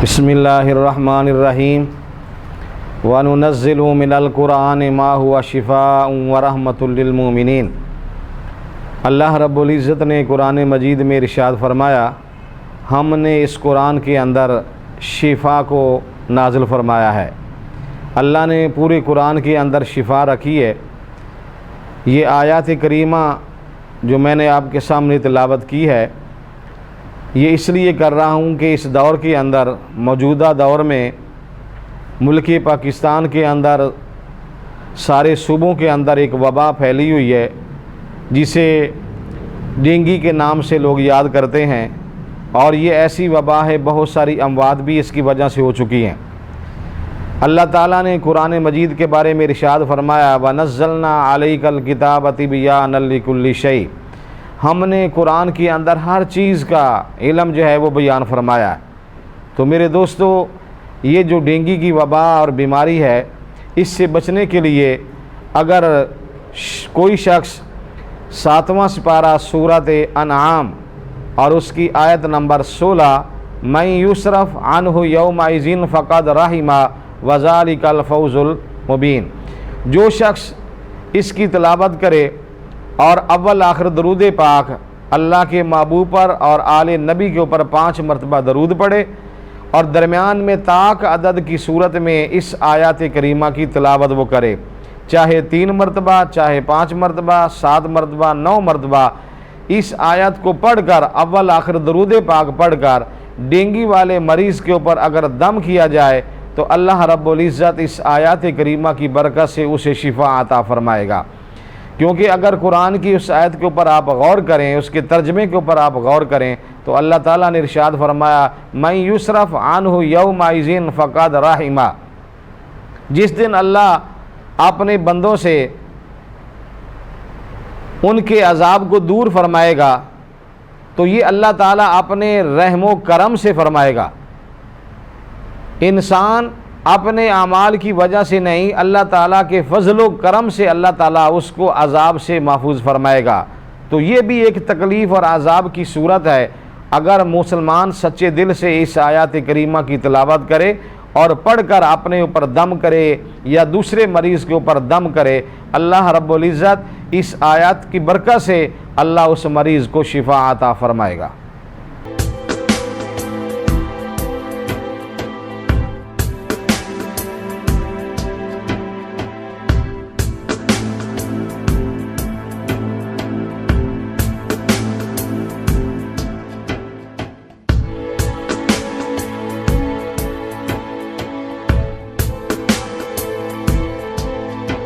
بسم اللہ الرحمن الرحیم وَنُنَزِّلُ مِنَ الْقُرْآنِ مَا هُوَ شِفَاءٌ وَرَحْمَةٌ لِّلْمُؤْمِنِينَ۔ اللہ رب العزت نے قرآن مجید میں ارشاد فرمایا، ہم نے اس قرآن کے اندر شفا کو نازل فرمایا ہے۔ اللہ نے پورے قرآن کے اندر شفا رکھی ہے۔ یہ آیات کریمہ جو میں نے آپ کے سامنے تلاوت کی ہے، یہ اس لیے کر رہا ہوں کہ اس دور کے اندر، موجودہ دور میں ملک پاکستان کے اندر سارے صوبوں کے اندر ایک وبا پھیلی ہوئی ہے جسے ڈینگی کے نام سے لوگ یاد کرتے ہیں، اور یہ ایسی وبا ہے، بہت ساری اموات بھی اس کی وجہ سے ہو چکی ہیں۔ اللہ تعالیٰ نے قرآن مجید کے بارے میں ارشاد فرمایا، وَنَزَّلْنَا عَلَيْكَ الْكِتَابَ تِبْيَانًا لِكُلِّ شَيْءٍ۔ ہم نے قرآن کے اندر ہر چیز کا علم جو ہے وہ بیان فرمایا ہے۔ تو میرے دوستو، یہ جو ڈینگی کی وبا اور بیماری ہے، اس سے بچنے کے لیے اگر کوئی شخص 7واں سپارہ سورۃ انعام اور اس کی آیت نمبر 16، مَن یُصْرَفْ عَنْهُ یَوْمَئِذٍ فَقَدْ رَحِمَ وَذَلِکَ الْفَوْزُ الْمُبِینُ، جو شخص اس کی تلاوت کرے اور اول آخر درود پاک اللہ کے محبوب پر اور آل نبی کے اوپر 5 مرتبہ درود پڑھے، اور درمیان میں طاق عدد کی صورت میں اس آیات کریمہ کی تلاوت وہ کرے، چاہے 3 مرتبہ، چاہے 5 مرتبہ، 7 مرتبہ، 9 مرتبہ، اس آیت کو پڑھ کر اول آخر درود پاک پڑھ کر ڈینگی والے مریض کے اوپر اگر دم کیا جائے تو اللہ رب العزت اس آیات کریمہ کی برکت سے اسے شفا عطا فرمائے گا۔ کیونکہ اگر قرآن کی اس آیت کے اوپر آپ غور کریں، اس کے ترجمے کے اوپر آپ غور کریں، تو اللہ تعالیٰ نے ارشاد فرمایا، مَن یُصْرَفْ عَنْهُ یَوْمَئِذٍ فَقَدْ رَحِمَ، جس دن اللہ اپنے بندوں سے ان کے عذاب کو دور فرمائے گا تو یہ اللہ تعالیٰ اپنے رحم و کرم سے فرمائے گا۔ انسان اپنے اعمال کی وجہ سے نہیں، اللہ تعالیٰ کے فضل و کرم سے اللہ تعالیٰ اس کو عذاب سے محفوظ فرمائے گا۔ تو یہ بھی ایک تکلیف اور عذاب کی صورت ہے۔ اگر مسلمان سچے دل سے اس آیات کریمہ کی تلاوت کرے اور پڑھ کر اپنے اوپر دم کرے یا دوسرے مریض کے اوپر دم کرے، اللہ رب العزت اس آیات کی برکت سے اللہ اس مریض کو شفا عطا فرمائے گا۔